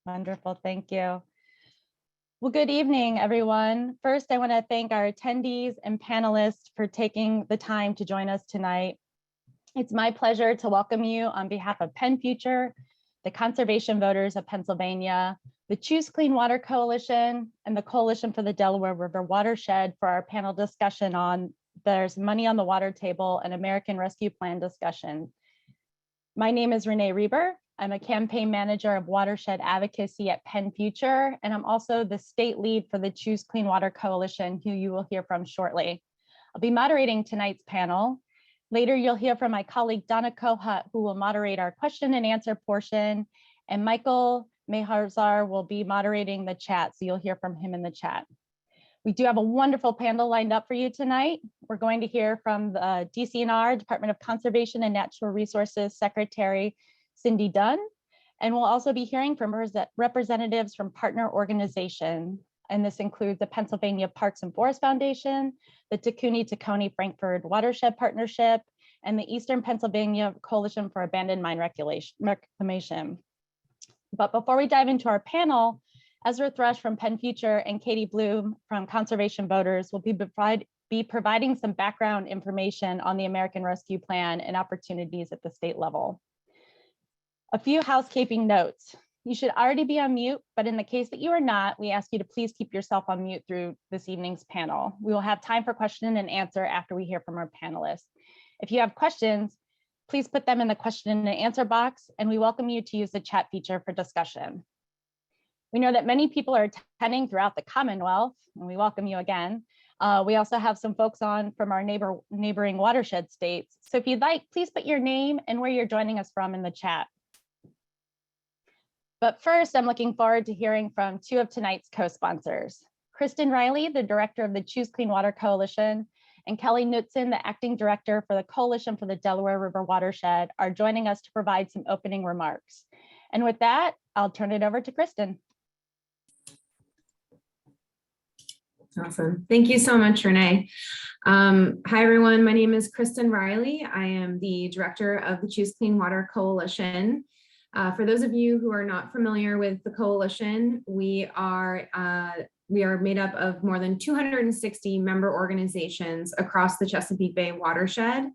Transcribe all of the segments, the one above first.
Wonderful, thank you. Well, good evening, everyone. First, I want to thank our attendees and panelists for taking the time to join us tonight. It's my pleasure to welcome you on behalf of PennFuture, the Conservation Voters of Pennsylvania, the Choose Clean Water Coalition, and the Coalition for the Delaware River Watershed for our panel discussion on There's Money on the Water Table, an American Rescue Plan discussion. My name is Renee Reber. I'm a campaign manager of watershed advocacy at PennFuture, and I'm also the state lead for the Choose Clean Water Coalition, who you will hear from shortly. I'll be moderating tonight's panel. Later, you'll hear from my colleague Donna Kohut, who will moderate our question and answer portion, and Michael Meharzar will be moderating the chat, so you'll hear from him in the chat. We do have a wonderful panel lined up for you tonight. We're going to hear from the DCNR, Department of Conservation and Natural Resources Secretary Cindy Dunn, and we'll also be hearing from representatives from partner organizations, and this includes the Pennsylvania Parks and Forest Foundation, the Tacony-Frankford Watershed Partnership, and the Eastern Pennsylvania Coalition for Abandoned Mine Reclamation. But before we dive into our panel, Ezra Thrush from PennFuture and Katie Bloom from Conservation Voters will be providing some background information on the American Rescue Plan and opportunities at the state level. A few housekeeping notes. You should already be on mute, but in the case that you are not, we ask you to please keep yourself on mute through this evening's panel. We will have time for question and answer after we hear from our panelists. If you have questions, please put them in the question and answer box, and we welcome you to use the chat feature for discussion. We know that many people are attending throughout the Commonwealth, and we welcome you again. We also have some folks on from our neighboring watershed states. So if you'd like, please put your name and where you're joining us from in the chat. But first, I'm looking forward to hearing from two of tonight's co-sponsors. Kristen Riley, the director of the Choose Clean Water Coalition, and Kelly Knutson, the acting director for the Coalition for the Delaware River Watershed, are joining us to provide some opening remarks. And with that, I'll turn it over to Kristen. Awesome. Thank you so much, Renee. Hi, everyone. My name is Kristen Riley. I am the director of the Choose Clean Water Coalition. For those of you who are not familiar with the coalition, we are made up of more than 260 member organizations across the Chesapeake Bay watershed.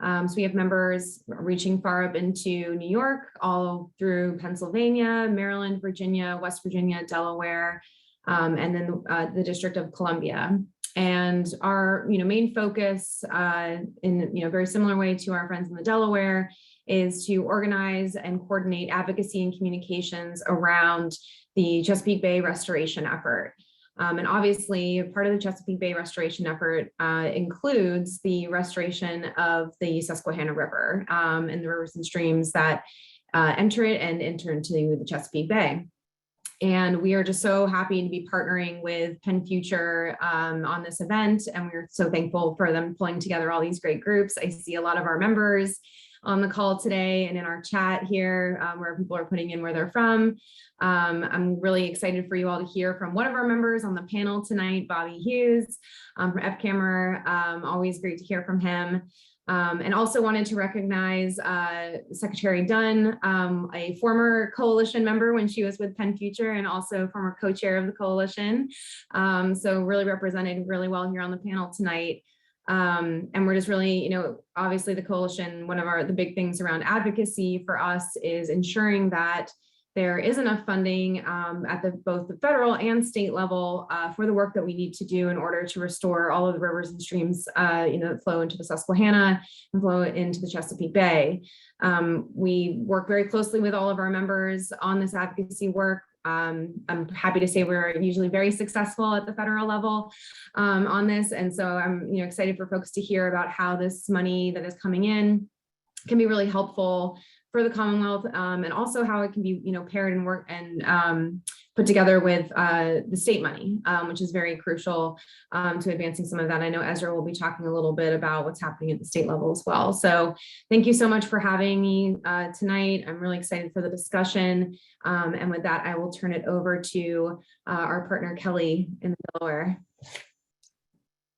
So we have members reaching far up into New York, all through Pennsylvania, Maryland, Virginia, West Virginia, Delaware, and then the District of Columbia. And our main focus in very similar way to our friends in the Delaware is to organize and coordinate advocacy and communications around the Chesapeake Bay restoration effort. And obviously, part of the Chesapeake Bay restoration effort includes the restoration of the Susquehanna River and the rivers and streams that enter it and enter into the Chesapeake Bay. And we are just so happy to be partnering with PennFuture on this event. And we're so thankful for them pulling together all these great groups. I see a lot of our members on the call today and in our chat here where people are putting in where they're from. I'm really excited for you all to hear from one of our members on the panel tonight, Bobby Hughes from FCAMR. Always great to hear from him. And also wanted to recognize Secretary Dunn, a former coalition member when she was with PennFuture and also former co-chair of the coalition. So really represented really well here on the panel tonight. And we're just really, obviously the coalition, one of the big things around advocacy for us is ensuring that there is enough funding at both the federal and state level for the work that we need to do in order to restore all of the rivers and streams that flow into the Susquehanna and flow into the Chesapeake Bay. We work very closely with all of our members on this advocacy work. I'm happy to say we're usually very successful at the federal level on this. And so I'm excited for folks to hear about how this money that is coming in can be really helpful for the Commonwealth, and also how it can be, paired and work and put together with the state money, which is very crucial to advancing some of that. I know Ezra will be talking a little bit about what's happening at the state level as well. So thank you so much for having me tonight. I'm really excited for the discussion. And with that, I will turn it over to our partner, Kelly in Delaware.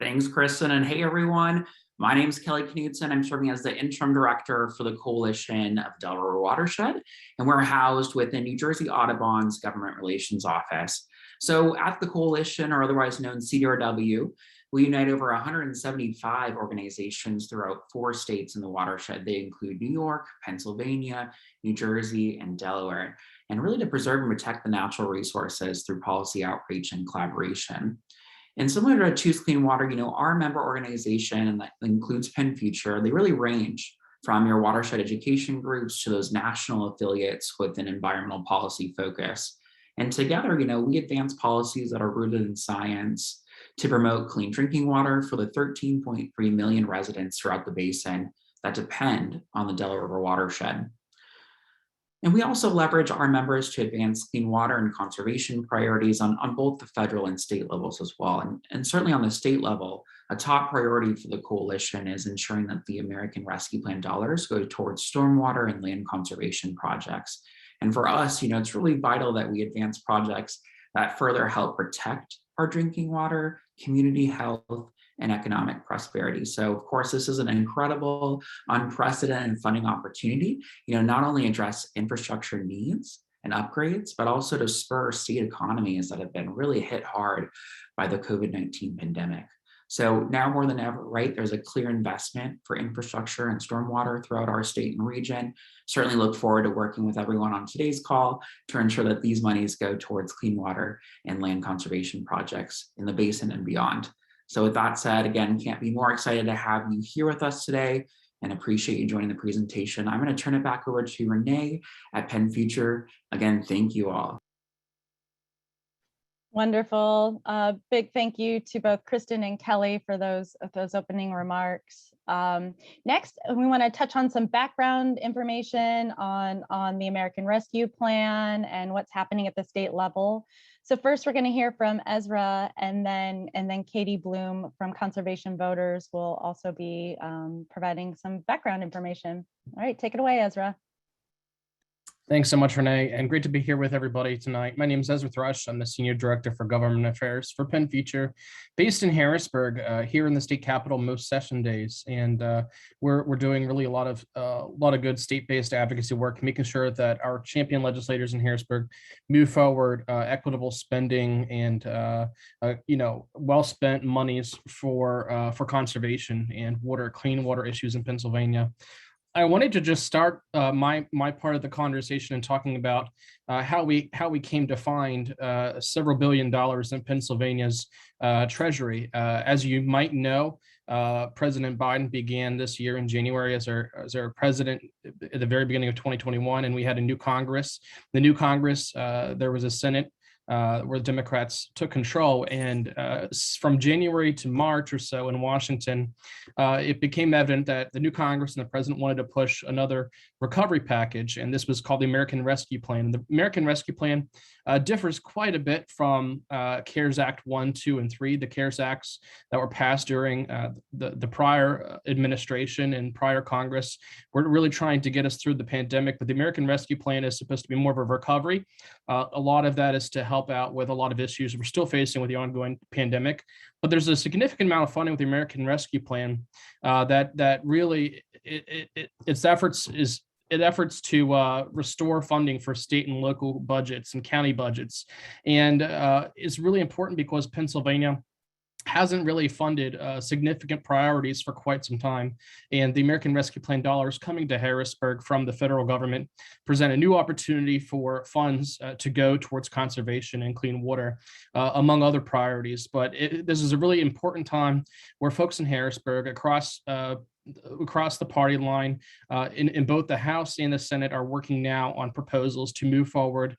Thanks, Kristen. And hey, everyone. My name is Kelly Knudsen. I'm serving as the interim director for the Coalition of Delaware Watershed, and we're housed within New Jersey Audubon's Government Relations Office. So at the Coalition, or otherwise known CDRW, we unite over 175 organizations throughout 4 states in the watershed. They include New York, Pennsylvania, New Jersey, and Delaware, and really to preserve and protect the natural resources through policy outreach and collaboration. And similar to Choose Clean Water, our member organization, and that includes PennFuture, they really range from your watershed education groups to those national affiliates with an environmental policy focus. And together, we advance policies that are rooted in science to promote clean drinking water for the 13.3 million residents throughout the basin that depend on the Delaware River watershed. And we also leverage our members to advance clean water and conservation priorities on both the federal and state levels as well. And certainly on the state level, a top priority for the coalition is ensuring that the American Rescue Plan dollars go towards stormwater and land conservation projects. And for us, it's really vital that we advance projects that further help protect our drinking water, community health, and economic prosperity. So of course, this is an incredible, unprecedented funding opportunity, not only address infrastructure needs and upgrades, but also to spur state economies that have been really hit hard by the COVID-19 pandemic. So now more than ever, right, there's a clear investment for infrastructure and stormwater throughout our state and region. Certainly look forward to working with everyone on today's call to ensure that these monies go towards clean water and land conservation projects in the basin and beyond. So with that said, again, can't be more excited to have you here with us today and appreciate you joining the presentation. I'm going to turn it back over to Renee at PennFuture. Again, thank you all. Wonderful. Big thank you to both Kristen and Kelly for those opening remarks. Next, we want to touch on some background information on the American Rescue Plan and what's happening at the state level. So first, we're going to hear from Ezra, and then Katie Bloom from Conservation Voters will also be providing some background information. All right, take it away, Ezra. Thanks so much, Renee, and great to be here with everybody tonight. My name is Ezra Thrush. I'm the Senior Director for Government Affairs for PennFuture, based in Harrisburg, here in the state capitol most session days. And we're doing really a lot of good state-based advocacy work, making sure that our champion legislators in Harrisburg move forward equitable spending and well-spent monies for conservation and clean water issues in Pennsylvania. I wanted to just start my part of the conversation in talking about how we came to find several $1 billion in Pennsylvania's treasury. As you might know, President Biden began this year in January as our president at the very beginning of 2021, and we had a new Congress. The new Congress, there was a Senate where the Democrats took control. And from January to March or so in Washington, it became evident that the new Congress and the president wanted to push another recovery package. And this was called the American Rescue Plan. And the American Rescue Plan differs quite a bit from CARES Act 1, 2, and 3, the CARES Acts that were passed during the prior administration and prior Congress. We're really trying to get us through the pandemic, but the American Rescue Plan is supposed to be more of a recovery. A lot of that is to help out with a lot of issues we're still facing with the ongoing pandemic. But there's a significant amount of funding with the American Rescue Plan that really its efforts to restore funding for state and local budgets and county budgets. And it's really important because Pennsylvania hasn't really funded significant priorities for quite some time. And the American Rescue Plan dollars coming to Harrisburg from the federal government present a new opportunity for funds to go towards conservation and clean water, among other priorities. But this is a really important time where folks in Harrisburg across the party line in both the House and the Senate are working now on proposals to move forward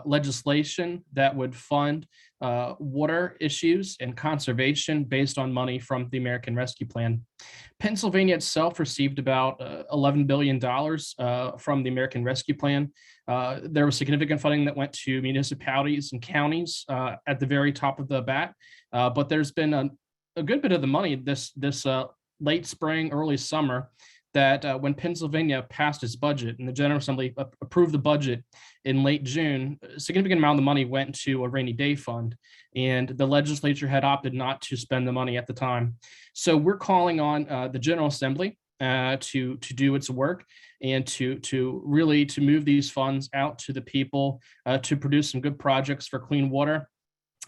legislation that would fund water issues and conservation based on money from the American Rescue Plan. Pennsylvania itself received about $11 billion from the American Rescue Plan. There was significant funding that went to municipalities and counties at the very top of the bat, but there's been a good bit of the money this late spring, early summer that when Pennsylvania passed its budget and the General Assembly approved the budget in late June, a significant amount of the money went to a rainy day fund, and the legislature had opted not to spend the money at the time. So we're calling on the General Assembly to do its work and to really move these funds out to the people, to produce some good projects for clean water,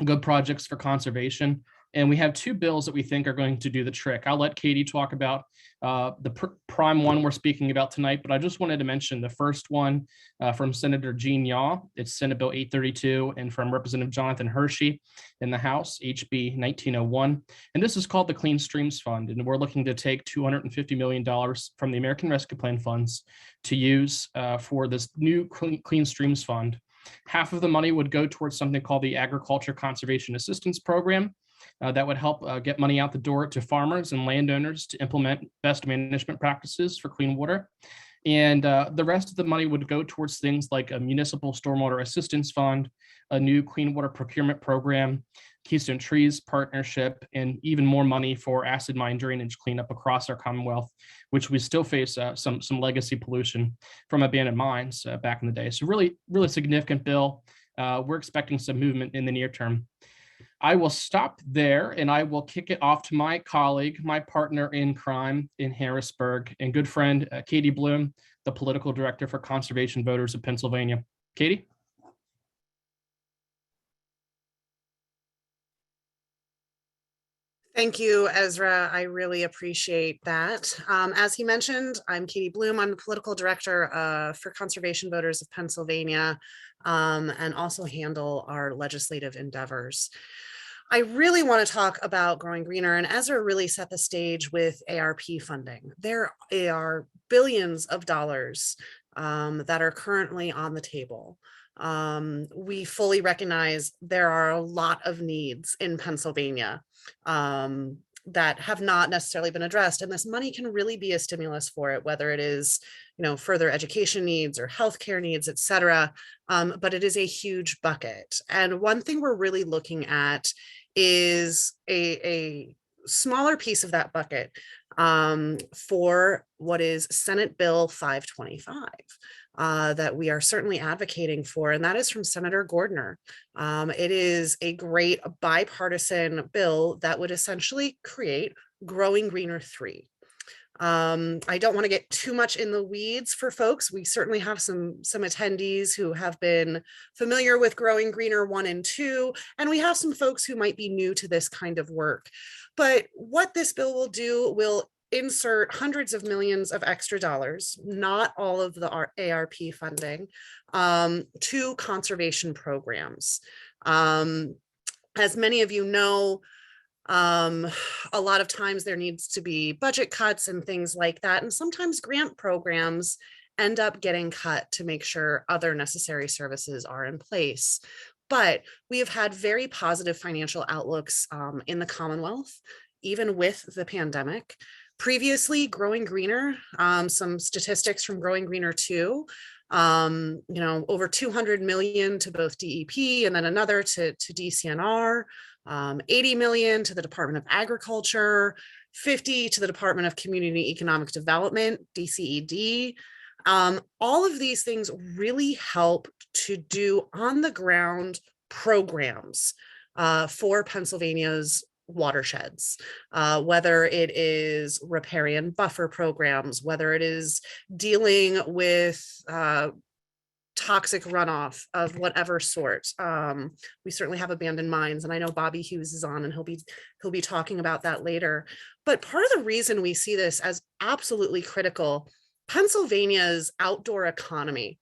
good projects for conservation. And we have two bills that we think are going to do the trick. I'll let Katie talk about the prime one we're speaking about tonight, but I just wanted to mention the first one from Senator Jean Yaw. It's Senate Bill 832, and from Representative Jonathan Hershey in the House, HB 1901. And this is called the Clean Streams Fund. And we're looking to take $250 million from the American Rescue Plan funds to use for this new Clean Streams Fund. Half of the money would go towards something called the Agriculture Conservation Assistance Program. That would help get money out the door to farmers and landowners to implement best management practices for clean water. And the rest of the money would go towards things like a municipal stormwater assistance fund, a new clean water procurement program, Keystone Trees partnership, and even more money for acid mine drainage cleanup across our Commonwealth, which we still face some legacy pollution from abandoned mines back in the day. So really significant bill. We're expecting some movement in the near term. I will stop there and I will kick it off to my colleague, my partner in crime in Harrisburg, and good friend, Katie Bloom, the political director for Conservation Voters of Pennsylvania. Katie? Thank you, Ezra. I really appreciate that. As he mentioned, I'm Katie Bloom. I'm the political director for Conservation Voters of Pennsylvania, and also handle our legislative endeavors. I really want to talk about growing greener, and Ezra really set the stage with ARP funding. There are billions of dollars that are currently on the table. We fully recognize there are a lot of needs in Pennsylvania that have not necessarily been addressed, and this money can really be a stimulus for it, whether it is, further education needs or healthcare needs, et cetera. But it is a huge bucket. And one thing we're really looking at is a smaller piece of that bucket for what is Senate Bill 525 that we are certainly advocating for, and that is from Senator Gordner. It is a great bipartisan bill that would essentially create Growing Greener 3. I don't want to get too much in the weeds for folks. We certainly have some attendees who have been familiar with Growing Greener 1 and 2, and we have some folks who might be new to this kind of work. But what this bill will do will insert hundreds of millions of extra dollars, not all of the ARP funding, to conservation programs. As many of you know, a lot of times there needs to be budget cuts and things like that. And sometimes grant programs end up getting cut to make sure other necessary services are in place. But we have had very positive financial outlooks in the Commonwealth, even with the pandemic. Previously, Growing Greener, some statistics from Growing Greener 2, over 200 million to both DEP and then another to DCNR. 80 million to the Department of Agriculture, 50 to the Department of Community Economic Development, DCED. All of these things really help to do on the ground programs for Pennsylvania's watersheds, whether it is riparian buffer programs, whether it is dealing with toxic runoff of whatever sort. We certainly have abandoned mines, and I know Bobby Hughes is on and he'll be talking about that later. But part of the reason we see this as absolutely critical, Pennsylvania's outdoor economy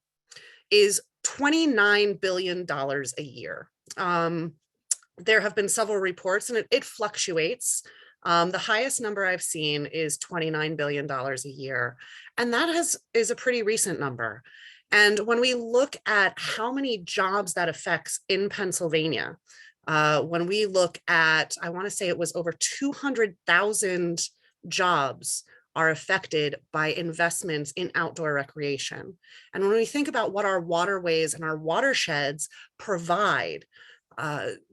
is $29 billion a year. There have been several reports, and it fluctuates. The highest number I've seen is $29 billion a year, and that is a pretty recent number. And when we look at how many jobs that affects in Pennsylvania, when we look at, I want to say it was over 200,000 jobs are affected by investments in outdoor recreation. And when we think about what our waterways and our watersheds provide,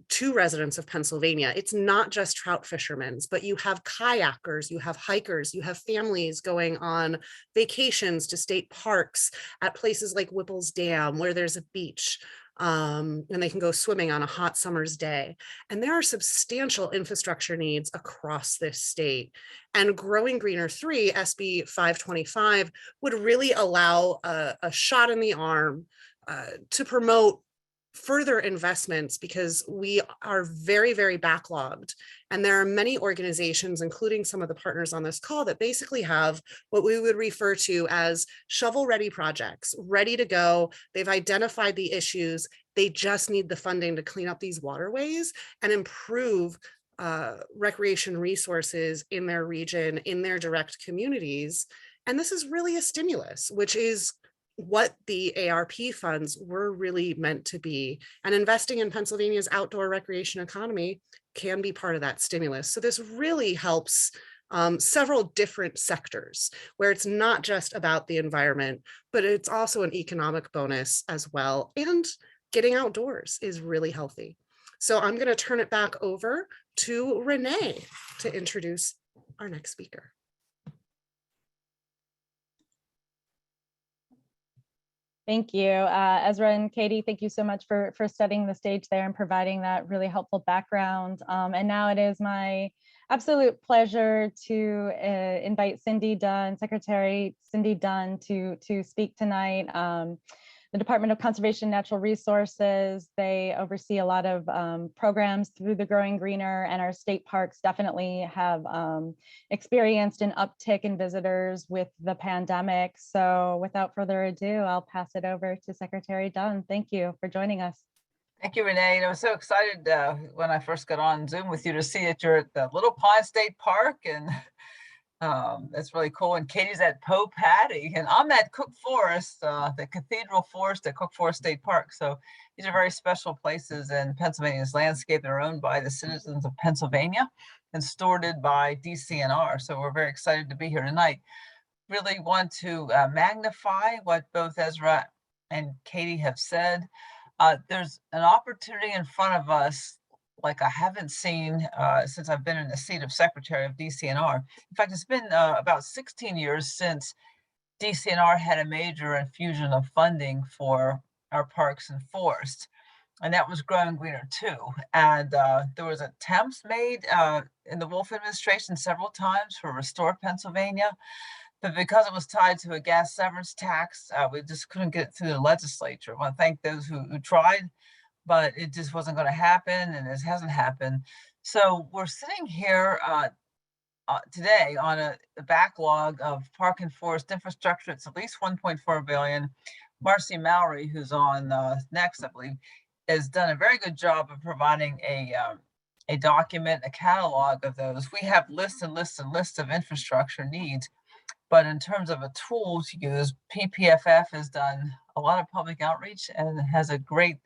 to residents of Pennsylvania. It's not just trout fishermen, but you have kayakers, you have hikers, you have families going on vacations to state parks at places like Whipple's Dam, where there's a beach, and they can go swimming on a hot summer's day. And there are substantial infrastructure needs across this state. And Growing Greener 3, SB 525, would really allow a shot in the arm to promote further investments, because we are very, very backlogged. And there are many organizations, including some of the partners on this call, that basically have what we would refer to as shovel-ready projects, ready to go. They've identified the issues. They just need the funding to clean up these waterways and improve recreation resources in their region, in their direct communities. And this is really a stimulus, which is what the ARP funds were really meant to be. And investing in Pennsylvania's outdoor recreation economy can be part of that stimulus. So this really helps several different sectors, where it's not just about the environment, but it's also an economic bonus as well. And getting outdoors is really healthy. So I'm going to turn it back over to Renee to introduce our next speaker. Thank you, Ezra and Katie. Thank you so much for setting the stage there and providing that really helpful background. And now it is my absolute pleasure to invite Cindy Dunn, Secretary Cindy Dunn, to speak tonight. The Department of Conservation and Natural Resources, they oversee a lot of programs through the Growing Greener, and our state parks definitely have experienced an uptick in visitors with the pandemic. So without further ado, I'll pass it over to Secretary Dunn. Thank you for joining us. Thank you, Renee. And I was so excited when I first got on Zoom with you to see that you're at the Little Pond State Park, and that's really cool. And Katie's at Poe Patty, and I'm at Cook Forest, the Cathedral Forest at Cook Forest State Park. So these are very special places in Pennsylvania's landscape that are owned by the citizens of Pennsylvania and stewarded by DCNR. So we're very excited to be here tonight. Really want to magnify what both Ezra and Katie have said. There's an opportunity in front of us like I haven't seen since I've been in the seat of Secretary of DCNR. In fact, it's been about 16 years since DCNR had a major infusion of funding for our parks and forests, and that was Growing Greener 2. And there was attempts made in the Wolf administration several times for Restore Pennsylvania, but because it was tied to a gas severance tax, we just couldn't get it through the legislature. I want to thank those who tried, but it just wasn't going to happen, and it hasn't happened. So we're sitting here today on a backlog of park and forest infrastructure. It's at least $1.4 billion. Marci Mowery, who's on next, I believe, has done a very good job of providing a document, a catalog of those. We have lists and lists and lists of infrastructure needs, but in terms of a tool to use, PPFF has done a lot of public outreach and has a great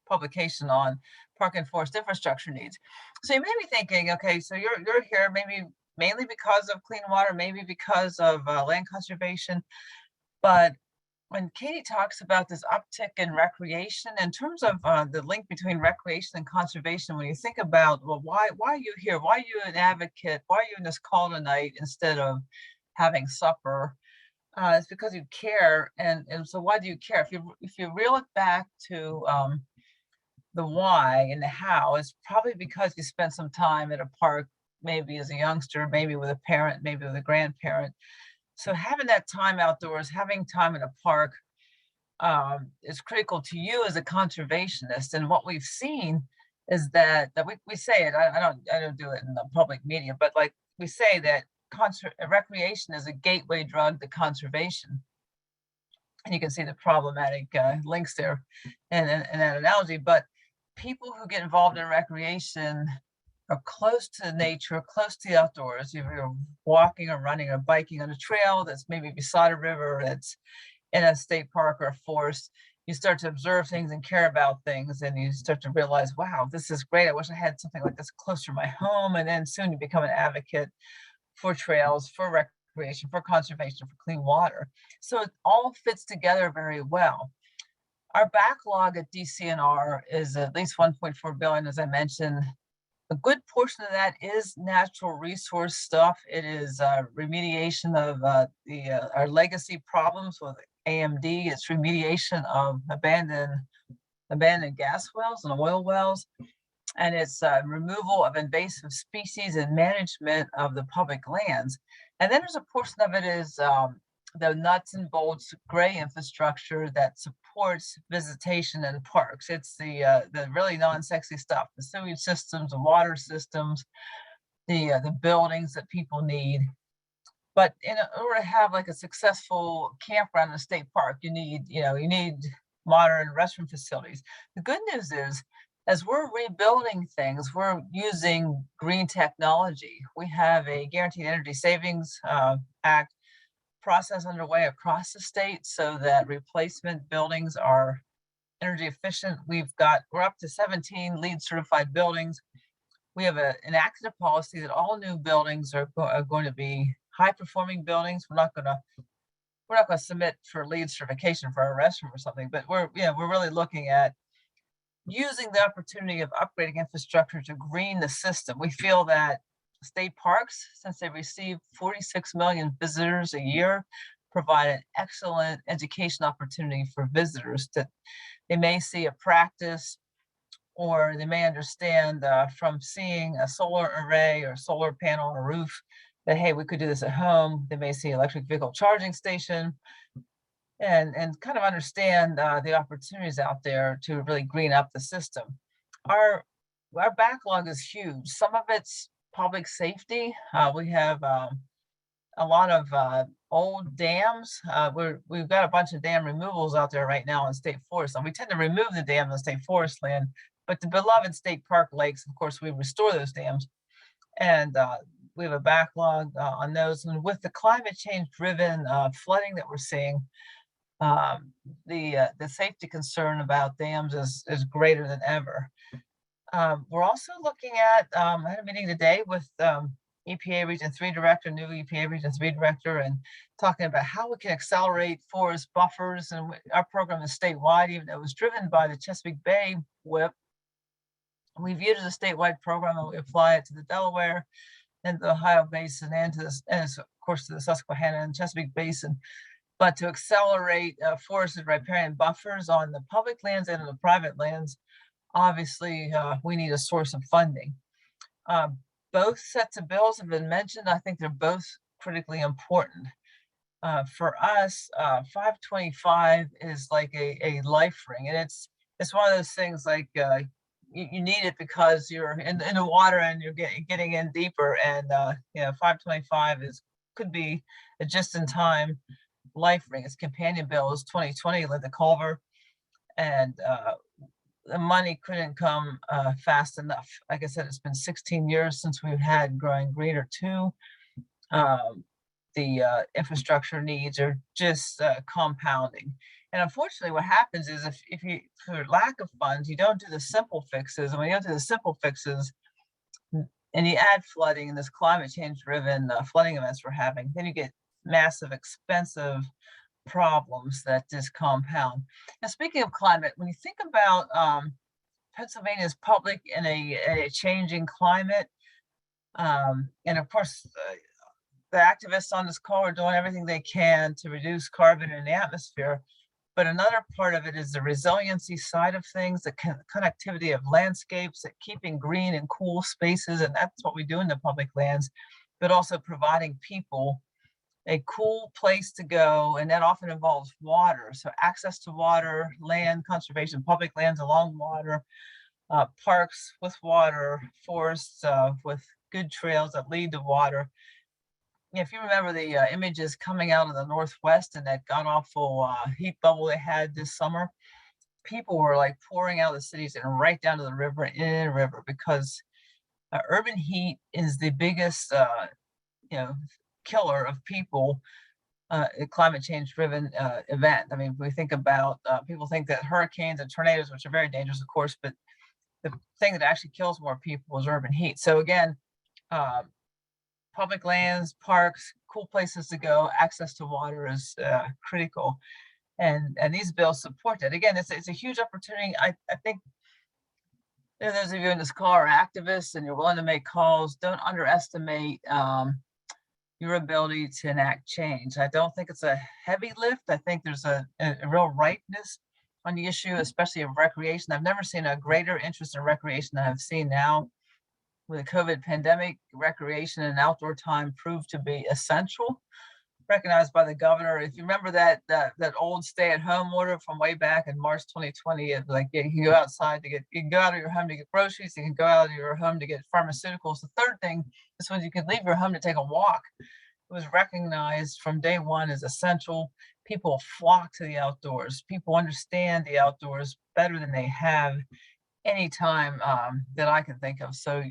publication on park and forest infrastructure needs. So you may be thinking, okay, so you're here maybe mainly because of clean water, maybe because of land conservation. But when Katie talks about this uptick in recreation, in terms of the link between recreation and conservation, when you think about, well, why are you here? Why are you an advocate? Why are you in this call tonight instead of having supper? It's because you care. And so why do you care? If you reel it back to the why and the how, is probably because you spent some time at a park, maybe as a youngster, maybe with a parent, maybe with a grandparent. So having that time outdoors, having time in a park is critical to you as a conservationist. And what we've seen is that we say it, I don't do it in the public media, but like we say that recreation is a gateway drug to conservation. And you can see the problematic links there in that analogy. But people who get involved in recreation are close to nature, close to the outdoors. If you're walking or running or biking on a trail that's maybe beside a river, that's in a state park or a forest, you start to observe things and care about things, and you start to realize, wow, this is great. I wish I had something like this closer to my home. And then soon you become an advocate for trails, for recreation, for conservation, for clean water. So it all fits together very well. Our backlog at DCNR is at least 1.4 billion, as I mentioned. A good portion of that is natural resource stuff. It is remediation of our legacy problems with AMD. It's remediation of abandoned gas wells and oil wells. And it's removal of invasive species and management of the public lands. And then there's a portion of it is the nuts and bolts gray infrastructure that supports visitation in parks. It's the really non-sexy stuff, the sewage systems, the water systems, the buildings that people need. But in order to have like a successful campground in a state park, you need modern restroom facilities. The good news is, as we're rebuilding things, we're using green technology. We have a Guaranteed Energy Savings Act process underway across the state so that replacement buildings are energy efficient. We're up to 17 LEED certified buildings. We have enacted a policy that all new buildings are going to be high performing buildings. We're not going to submit for LEED certification for our restroom or something, but we're really looking at using the opportunity of upgrading infrastructure to green the system. We feel that state parks, since they receive 46 million visitors a year, provide an excellent education opportunity for visitors that they may see a practice, or they may understand from seeing a solar array or solar panel on a roof that, hey, we could do this at home. They may see electric vehicle charging station and kind of understand the opportunities out there to really green up the system. Our backlog is huge. Some of it's public safety. We have a lot of old dams. We've got a bunch of dam removals out there right now in state forest, and we tend to remove the dam in state forest land, but the beloved state park lakes, of course, we restore those dams. And we have a backlog on those. And with the climate change driven flooding that we're seeing, the safety concern about dams is greater than ever. We're also looking at, I had a meeting today with EPA Region 3 Director, new EPA Region 3 Director, and talking about how we can accelerate forest buffers. And our program is statewide, even though it was driven by the Chesapeake Bay WIP. We view it as a statewide program, and we apply it to the Delaware and the Ohio Basin, and of course to the Susquehanna and Chesapeake Basin. But to accelerate forested riparian buffers on the public lands and on the private lands, obviously we need a source of funding. Both sets of bills have been mentioned. I think they're both critically important. For us, 525 is like a life ring, and it's one of those things like you need it because you're in the water and you're getting in deeper, and 525 could be a just-in-time life ring. Its companion bill is 2020, Linda Culver, and the money couldn't come fast enough. Like I said, it's been 16 years since we've had Growing Greener 2. The infrastructure needs are just compounding. And unfortunately, what happens is if you, for lack of funds, you don't do the simple fixes, and when you don't do the simple fixes, and you add flooding and this climate change driven flooding events we're having, then you get massive, expensive problems that just compound. And speaking of climate, when you think about Pennsylvania's public in a changing climate, and of course, the activists on this call are doing everything they can to reduce carbon in the atmosphere. But another part of it is the resiliency side of things, the connectivity of landscapes, keeping green and cool spaces, and that's what we do in the public lands, but also providing people a cool place to go, and that often involves water. So access to water, land conservation, public lands along water, parks with water, forests with good trails that lead to water. If you remember the images coming out of the Northwest and that god awful heat bubble they had this summer, people were like pouring out of the cities and right down to the river, in the river, because urban heat is the biggest killer of people, a climate change driven event. I mean, we think about, people think that hurricanes and tornadoes, which are very dangerous, of course, but the thing that actually kills more people is urban heat. So again, public lands, parks, cool places to go, access to water is critical. And these bills support that. Again, it's a huge opportunity. I think those of you in this call are activists and you're willing to make calls. Don't underestimate your ability to enact change. I don't think it's a heavy lift. I think there's a real ripeness on the issue, especially of recreation. I've never seen a greater interest in recreation than I've seen now. With the COVID pandemic, recreation and outdoor time proved to be essential, recognized by the governor. If you remember that old stay-at-home order from way back in March 2020, it's like you can go outside to you can go out of your home to get groceries, you can go out of your home to get pharmaceuticals. The third thing is when you can leave your home to take a walk. It was recognized from day one as essential. People flock to the outdoors. People understand the outdoors better than they have any time that I can think of. So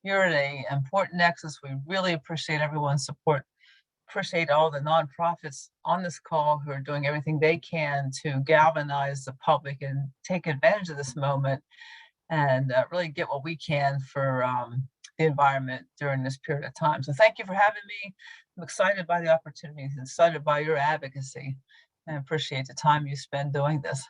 you're at an important nexus. We really appreciate everyone's support. Appreciate all the nonprofits on this call who are doing everything they can to galvanize the public and take advantage of this moment and really get what we can for the environment during this period of time. So thank you for having me. I'm excited by the opportunities, excited by your advocacy, and appreciate the time you spend doing this.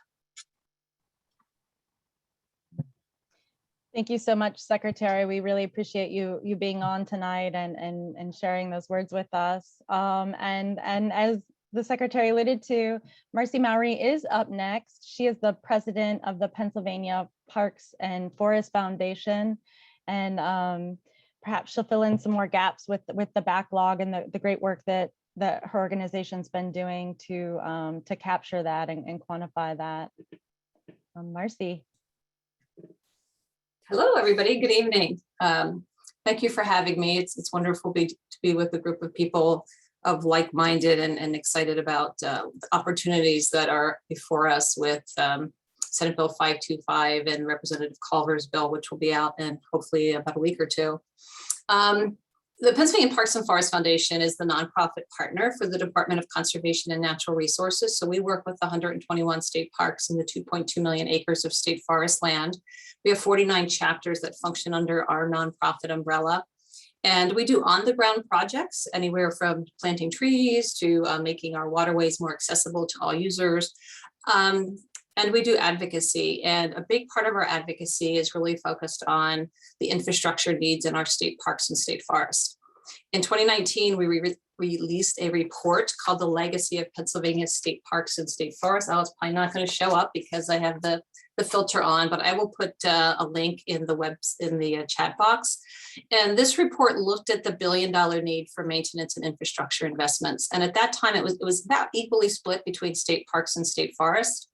Thank you so much, Secretary. We really appreciate you being on tonight and sharing those words with us. And as the Secretary alluded to, Marci Mowery is up next. She is the president of the Pennsylvania Parks and Forest Foundation, and perhaps she'll fill in some more gaps with the backlog and the great work that her organization's been doing to capture that and quantify that. Marci. Hello, everybody. Good evening. Thank you for having me. It's wonderful to be with a group of people of like-minded and excited about opportunities that are before us with Senate Bill 525 and Representative Culver's bill, which will be out in hopefully about a week or two. The Pennsylvania Parks and Forest Foundation is the nonprofit partner for the Department of Conservation and Natural Resources. So we work with 121 state parks and the 2.2 million acres of state forest land. We have 49 chapters that function under our nonprofit umbrella. And we do on-the-ground projects, anywhere from planting trees to making our waterways more accessible to all users. And we do advocacy. And a big part of our advocacy is really focused on the infrastructure needs in our state parks and state forests. In 2019, we released a report called The Legacy of Pennsylvania State Parks and State Forests. Oh, it's probably not going to show up because I have the filter on, but I will put a link in the chat box. And this report looked at the $1 billion need for maintenance and infrastructure investments. And at that time, it was about equally split between state parks and state forests.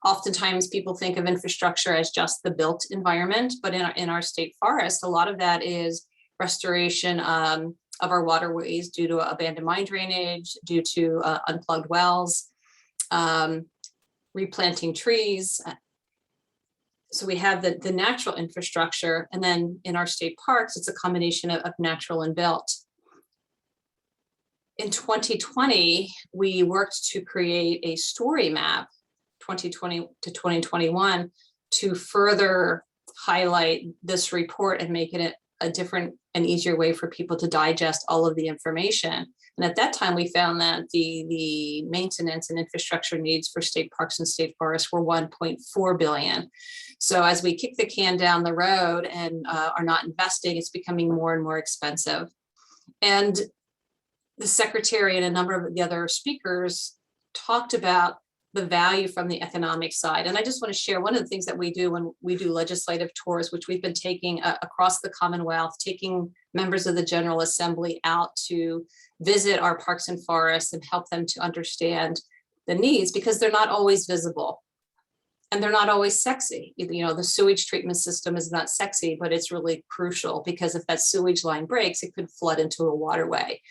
Oftentimes people think of infrastructure as just the built environment, but in our state forest, a lot of that is restoration of our waterways due to abandoned mine drainage, due to unplugged wells, replanting trees. So we have the natural infrastructure, and then in our state parks, it's a combination of natural and built. In 2020, we worked to create a story map 2020 to 2021 to further highlight this report and make it a different and easier way for people to digest all of the information. And at that time, we found that the maintenance and infrastructure needs for state parks and state forests were $1.4 billion. So as we kick the can down the road and are not investing, it's becoming more and more expensive. And the Secretary and a number of the other speakers talked about the value from the economic side. And I just want to share one of the things that we do when we do legislative tours, which we've been taking across the Commonwealth, taking members of the General Assembly out to visit our parks and forests and help them to understand the needs, because they're not always visible and they're not always sexy. You know, the sewage treatment system is not sexy, but it's really crucial, because if that sewage line breaks, it could flood into a waterway.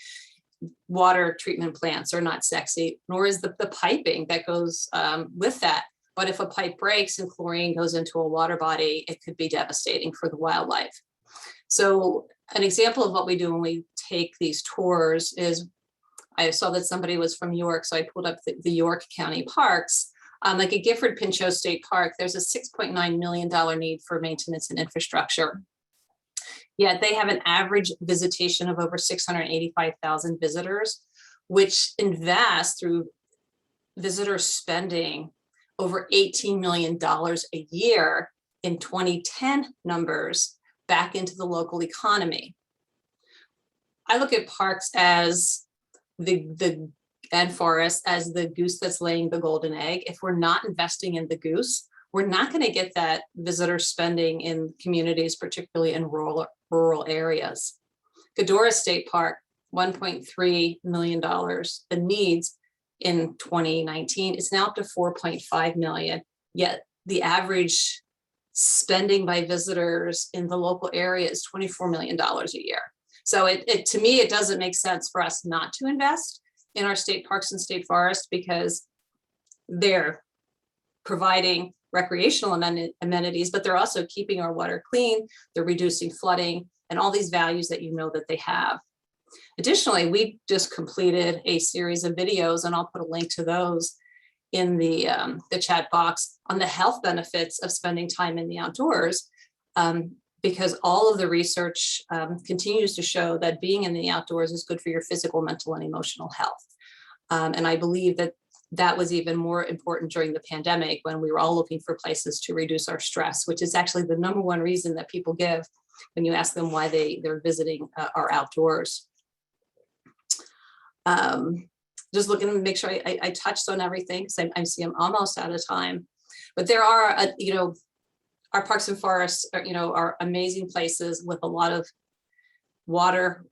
Water treatment plants are not sexy, nor is the piping that goes with that. But if a pipe breaks and chlorine goes into a water body, it could be devastating for the wildlife. So an example of what we do when we take these tours is, I saw that somebody was from York, so I pulled up the York County parks. Like at Gifford Pinchot State Park, there's a $6.9 million need for maintenance and infrastructure. Yet they have an average visitation of over 685,000 visitors, which invest through visitors spending over $18 million a year in 2010 numbers back into the local economy. I look at parks as and forests as the goose that's laying the golden egg. If we're not investing in the goose, we're not going to get that visitor spending in communities, particularly in rural areas. Ghidorah State Park, $1.3 million in needs in 2019. It's now up to 4.5 million, yet the average spending by visitors in the local area is $24 million a year. So to me, it doesn't make sense for us not to invest in our state parks and state forests, because they're providing recreational amenities, but they're also keeping our water clean, they're reducing flooding, and all these values that you know that they have. Additionally, we just completed a series of videos, and I'll put a link to those in the chat box, on the health benefits of spending time in the outdoors, because all of the research continues to show that being in the outdoors is good for your physical, mental, and emotional health. And I believe that that was even more important during the pandemic, when we were all looking for places to reduce our stress, which is actually the #1 reason that people give when you ask them why they're visiting our outdoors. Just looking to make sure I touched on everything, because I see I'm almost out of time. But there are, our parks and forests are amazing places with a lot of water,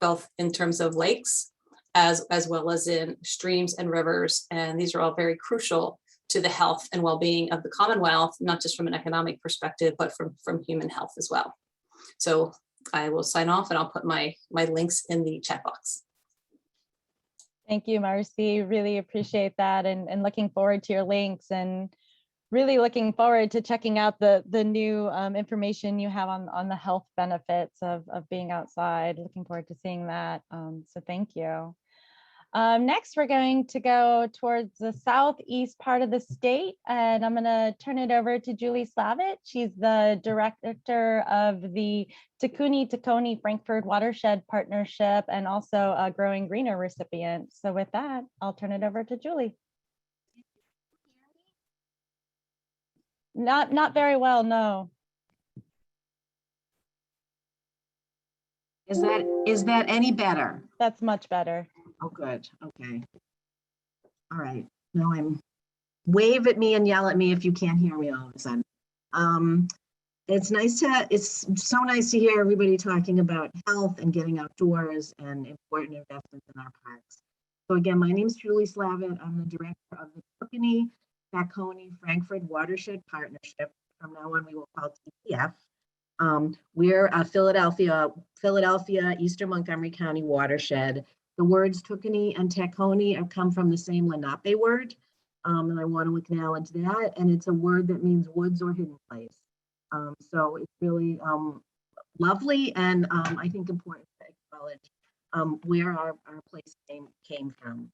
both in terms of lakes, as well as in streams and rivers. And these are all very crucial to the health and well-being of the Commonwealth, not just from an economic perspective, but from human health as well. So I will sign off, and I'll put my links in the chat box. Thank you, Marci. Really appreciate that, and looking forward to your links, and really looking forward to checking out the new information you have on the health benefits of being outside. Looking forward to seeing that. So thank you. Next, we're going to go towards the southeast part of the state, and I'm going to turn it over to Julie Slavet. She's the director of the Tacony-Frankford Watershed Partnership, and also a Growing Greener recipient. So with that, I'll turn it over to Julie. Not very well, no. Is that any better? That's much better. Oh, good. Okay. All right. Now wave at me and yell at me if you can't hear me all of a sudden. It's so nice to hear everybody talking about health and getting outdoors and important investments in our parks. So again, my name is Julie Slavet. I'm the director of the Tacony-Frankford Watershed Partnership. From now on, we will call TCF. We're a Philadelphia, Eastern Montgomery County watershed. The words Tookany and Tacony have come from the same Lenape word, and I want to acknowledge that. And it's a word that means woods or hidden place. So it's really lovely, and I think important to acknowledge where our place name came from.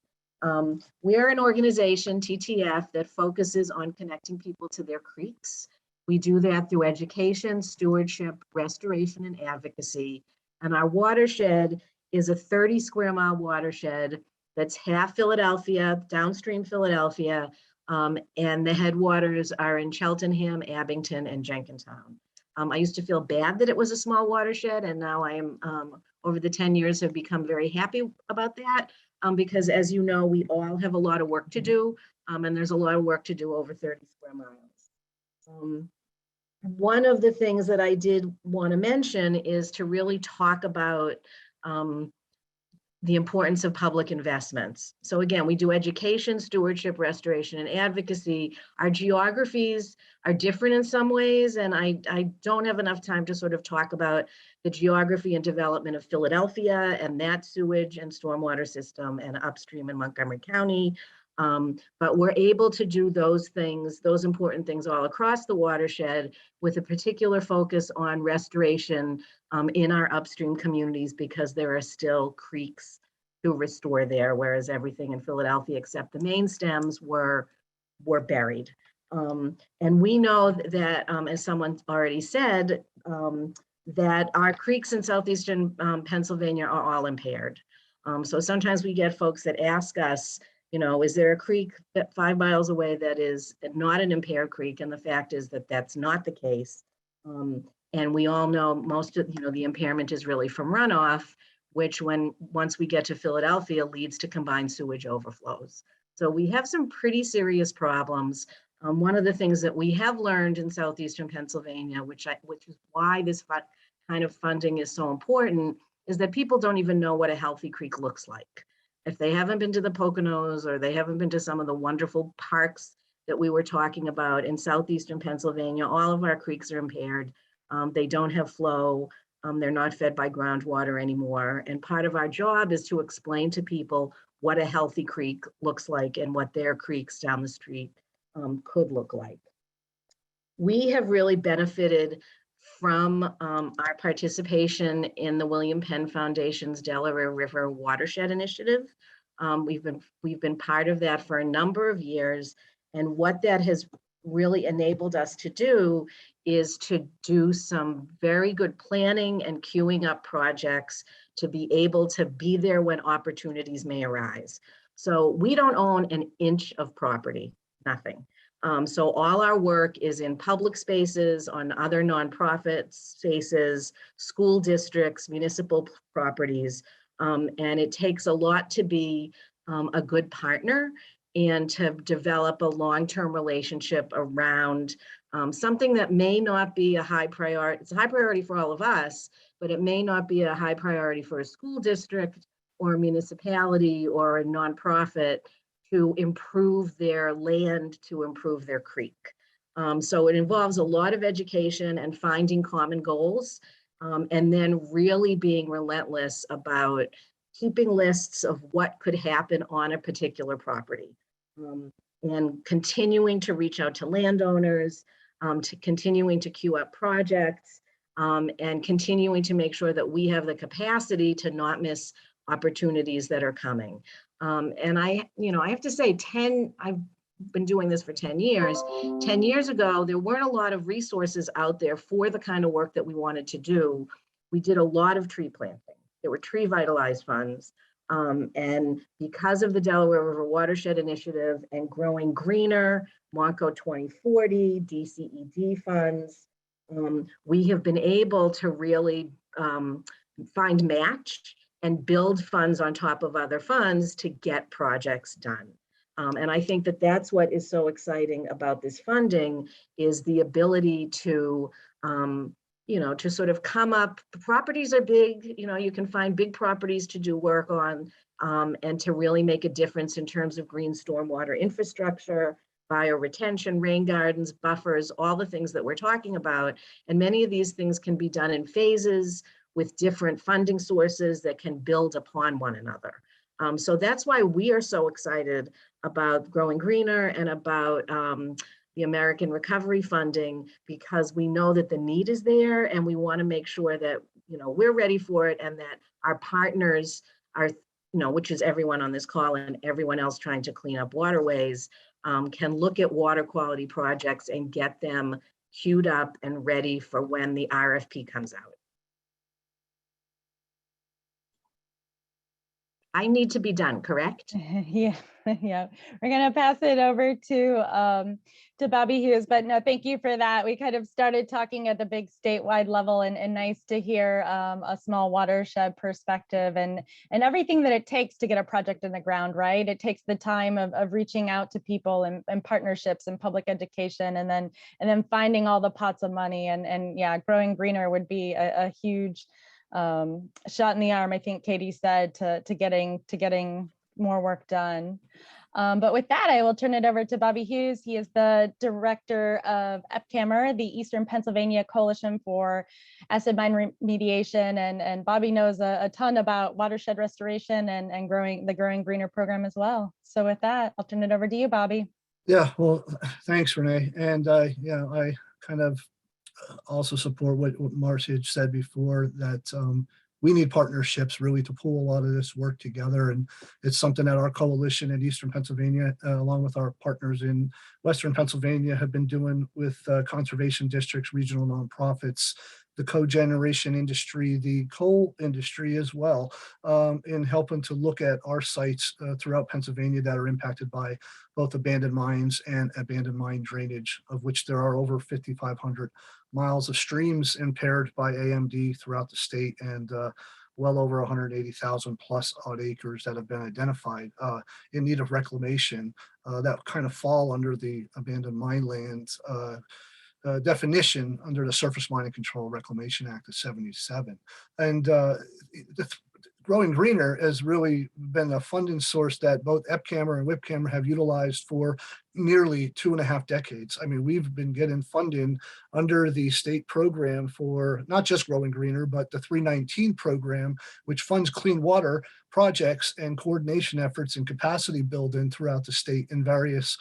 We're an organization, TTF, that focuses on connecting people to their creeks. We do that through education, stewardship, restoration, and advocacy. And our watershed is a 30 square mile watershed that's half Philadelphia, downstream Philadelphia, and the headwaters are in Cheltenham, Abington, and Jenkintown. I used to feel bad that it was a small watershed, and now I am, over the 10 years, have become very happy about that, because as you know, we all have a lot of work to do, and there's a lot of work to do over 30 square miles. One of the things that I did want to mention is to really talk about the importance of public investments. So again, we do education, stewardship, restoration, and advocacy. Our geographies are different in some ways, and I don't have enough time to sort of talk about the geography and development of Philadelphia and that sewage and stormwater system and upstream in Montgomery County. But we're able to do those things, those important things all across the watershed, with a particular focus on restoration in our upstream communities, because there are still creeks to restore there, whereas everything in Philadelphia except the main stems were buried. And we know that, as someone already said, that our creeks in southeastern Pennsylvania are all impaired. So sometimes we get folks that ask us, You know, is there a creek that 5 miles away that is not an impaired creek? And the fact is that that's not the case. And we all know most of, the impairment is really from runoff, which once we get to Philadelphia leads to combined sewage overflows. So we have some pretty serious problems. One of the things that we have learned in southeastern Pennsylvania, which is why this kind of funding is so important, is that people don't even know what a healthy creek looks like. If they haven't been to the Poconos or they haven't been to some of the wonderful parks that we were talking about in southeastern Pennsylvania, all of our creeks are impaired. They don't have flow. They're not fed by groundwater anymore. And part of our job is to explain to people what a healthy creek looks like and what their creeks down the street could look like. We have really benefited from our participation in the William Penn Foundation's Delaware River Watershed Initiative. We've been part of that for a number of years, and what that has really enabled us to do is to do some very good planning and queuing up projects to be able to be there when opportunities may arise. So we don't own an inch of property, nothing. So all our work is in public spaces, on other nonprofit spaces, school districts, municipal properties. And it takes a lot to be a good partner and to develop a long-term relationship around something that may not be a high priority. It's a high priority for all of us, but it may not be a high priority for a school district or a municipality or a nonprofit to improve their land, to improve their creek. So it involves a lot of education and finding common goals, and then really being relentless about keeping lists of what could happen on a particular property, and continuing to reach out to landowners, to continuing to queue up projects, and continuing to make sure that we have the capacity to not miss opportunities that are coming. And I have to say, I've been doing this for 10 years. 10 years ago, there weren't a lot of resources out there for the kind of work that we wanted to do. We did a lot of tree planting. There were tree vitalized funds. And because of the Delaware River Watershed Initiative and Growing Greener, Monco 2040, DCED funds, we have been able to really find match and build funds on top of other funds to get projects done. And I think that that's what is so exciting about this funding, is the ability to, to sort of come up. The properties are big, you can find big properties to do work on, and to really make a difference in terms of green stormwater infrastructure, bioretention, rain gardens, buffers, all the things that we're talking about. And many of these things can be done in phases with different funding sources that can build upon one another. So that's why we are so excited about Growing Greener and about the American Recovery Funding, because we know that the need is there, and we want to make sure that we're ready for it, and that our partners are, which is everyone on this call and everyone else trying to clean up waterways, can look at water quality projects and get them queued up and ready for when the RFP comes out. I need to be done, correct? Yeah. We're going to pass it over to Bobby Hughes, but no, thank you for that. We kind of started talking at the big statewide level, and nice to hear a small watershed perspective and everything that it takes to get a project in the ground, right? It takes the time of reaching out to people and partnerships and public education, and then finding all the pots of money, and yeah, Growing Greener would be a huge shot in the arm, I think Katie said, to getting more work done. But with that, I will turn it over to Bobby Hughes. He is the director of EPCAMR, the Eastern Pennsylvania Coalition for Acid Mine Remediation. And Bobby knows a ton about watershed restoration and the Growing Greener program as well. So with that, I'll turn it over to you, Bobby. Yeah, well, thanks, Renee. And yeah, I kind of also support what Marci had said before, that we need partnerships really to pull a lot of this work together. And it's something that our coalition in Eastern Pennsylvania, along with our partners in Western Pennsylvania, have been doing with conservation districts, regional nonprofits, the cogeneration industry, the coal industry as well, in helping to look at our sites throughout Pennsylvania that are impacted by both abandoned mines and abandoned mine drainage, of which there are over 5,500 miles of streams impaired by AMD throughout the state, and well over 180,000 plus odd acres that have been identified in need of reclamation that kind of fall under the abandoned mine lands definition under the Surface Mining Control Reclamation Act of '77. And Growing Greener has really been a funding source that both EPCAMR and WIPCAMR have utilized for nearly 2.5 decades. I mean, we've been getting funding under the state program for not just Growing Greener, but the 319 program, which funds clean water projects and coordination efforts and capacity building throughout the state in various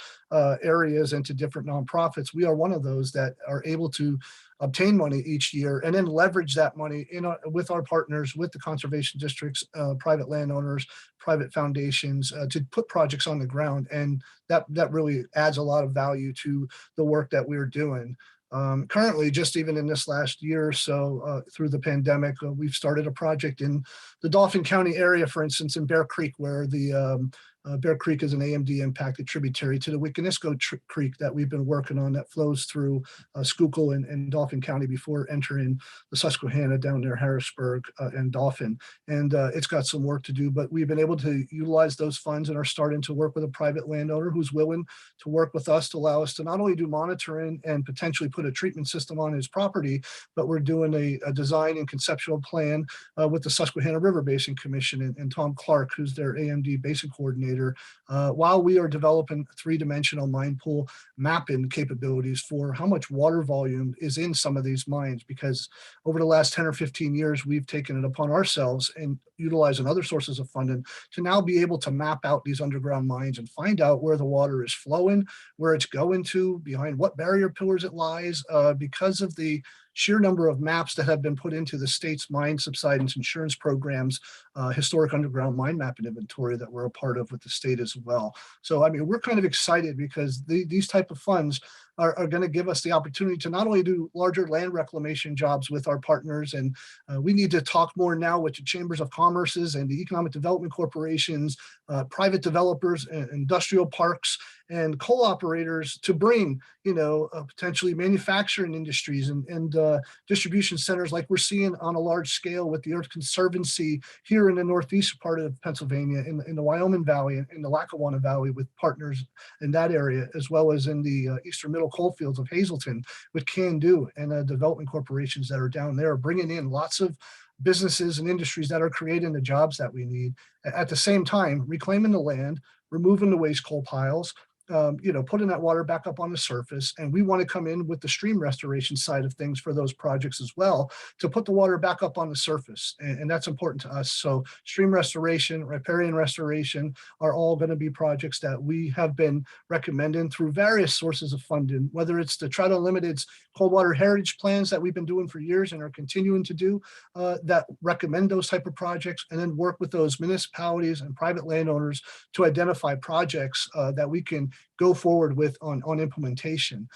areas and to different nonprofits. We are one of those that are able to obtain money each year and then leverage that money with our partners, with the conservation districts, private landowners, private foundations to put projects on the ground. And that really adds a lot of value to the work that we're doing. Currently, just even in this last year or so, through the pandemic, we've started a project in the Dauphin County area, for instance, in Bear Creek, where the Bear Creek is an AMD impacted tributary to the Wiconisco Creek that we've been working on that flows through Schuylkill and Dauphin County before entering the Susquehanna down near Harrisburg and Dauphin. And it's got some work to do, but we've been able to utilize those funds and are starting to work with a private landowner who's willing to work with us to allow us to not only do monitoring and potentially put a treatment system on his property, but we're doing a design and conceptual plan with the Susquehanna River Basin Commission and Tom Clark, who's their AMD basin coordinator, while we are developing three-dimensional mine pool mapping capabilities for how much water volume is in some of these mines, because over the last 10 or 15 years, we've taken it upon ourselves and utilizing other sources of funding to now be able to map out these underground mines and find out where the water is flowing, where it's going to, behind what barrier pillars it lies, because of the sheer number of maps that have been put into the state's mine subsidence insurance programs, historic underground mine mapping inventory that we're a part of with the state as well. So, I mean, we're kind of excited because these type of funds are going to give us the opportunity to not only do larger land reclamation jobs with our partners, and we need to talk more now with the chambers of commerces and the economic development corporations, private developers, and industrial parks, and coal operators to bring, potentially manufacturing industries and distribution centers like we're seeing on a large scale with the Earth Conservancy here in the northeast part of Pennsylvania, in the Wyoming Valley, in the Lackawanna Valley, with partners in that area, as well as in the eastern middle coalfields of Hazleton with Can-Do and development corporations that are down there, bringing in lots of businesses and industries that are creating the jobs that we need. At the same time, reclaiming the land, removing the waste coal piles, putting that water back up on the surface. And we want to come in with the stream restoration side of things for those projects as well, to put the water back up on the surface. And that's important to us. So stream restoration, riparian restoration are all going to be projects that we have been recommending through various sources of funding, whether it's the Trout Unlimited's cold water heritage plans that we've been doing for years and are continuing to do, that recommend those type of projects, and then work with those municipalities and private landowners to identify projects that we can go forward with on implementation.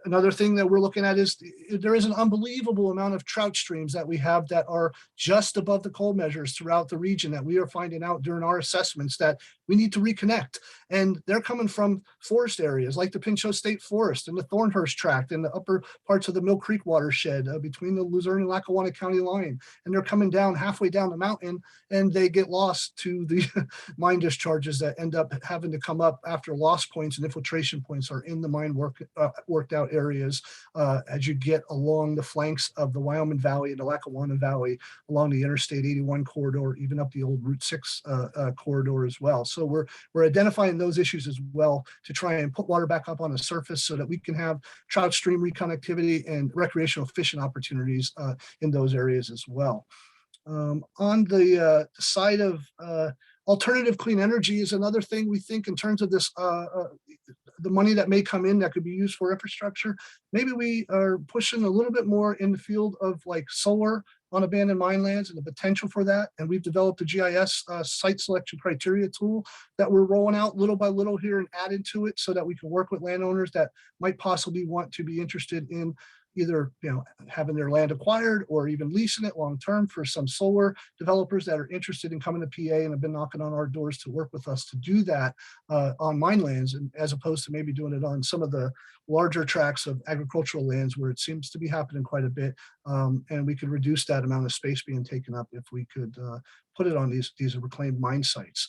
Another thing that we're looking at is there is an unbelievable amount of trout streams that we have that are just above the coal measures throughout the region that we are finding out during our assessments that we need to reconnect. And they're coming from forest areas like the Pinchot State Forest and the Thornhurst Tract and the upper parts of the Mill Creek watershed between the Luzerne and Lackawanna County line. And they're coming down halfway down the mountain, and they get lost to the mine discharges that end up having to come up after loss points and infiltration points are in the mine worked out areas as you get along the flanks of the Wyoming Valley and the Lackawanna Valley, along the Interstate 81 corridor, even up the old Route 6 corridor as well. So we're identifying those issues as well to try and put water back up on the surface so that we can have trout stream reconnectivity and recreational fishing opportunities in those areas as well. On the side of alternative clean energy is another thing we think in terms of this, the money that may come in that could be used for infrastructure. Maybe we are pushing a little bit more in the field of like solar on abandoned mine lands and the potential for that. And we've developed a GIS site selection criteria tool that we're rolling out little by little here and adding to it so that we can work with landowners that might possibly want to be interested in either having their land acquired or even leasing it long term for some solar developers that are interested in coming to PA and have been knocking on our doors to work with us to do that on mine lands, and as opposed to maybe doing it on some of the larger tracts of agricultural lands where it seems to be happening quite a bit. And we could reduce that amount of space being taken up if we could put it on these reclaimed mine sites.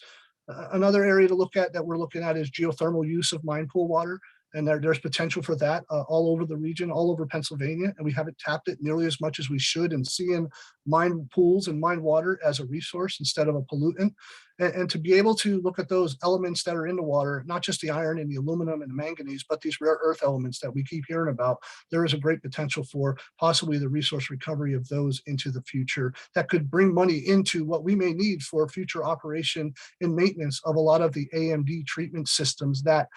Another area to look at that we're looking at is geothermal use of mine pool water. And there's potential for that all over the region, all over Pennsylvania. And we haven't tapped it nearly as much as we should, and seeing mine pools and mine water as a resource instead of a pollutant. And to be able to look at those elements that are in the water, not just the iron and the aluminum and the manganese, but these rare earth elements that we keep hearing about, there is a great potential for possibly the resource recovery of those into the future that could bring money into what we may need for future operation and maintenance of a lot of the AMD treatment systems that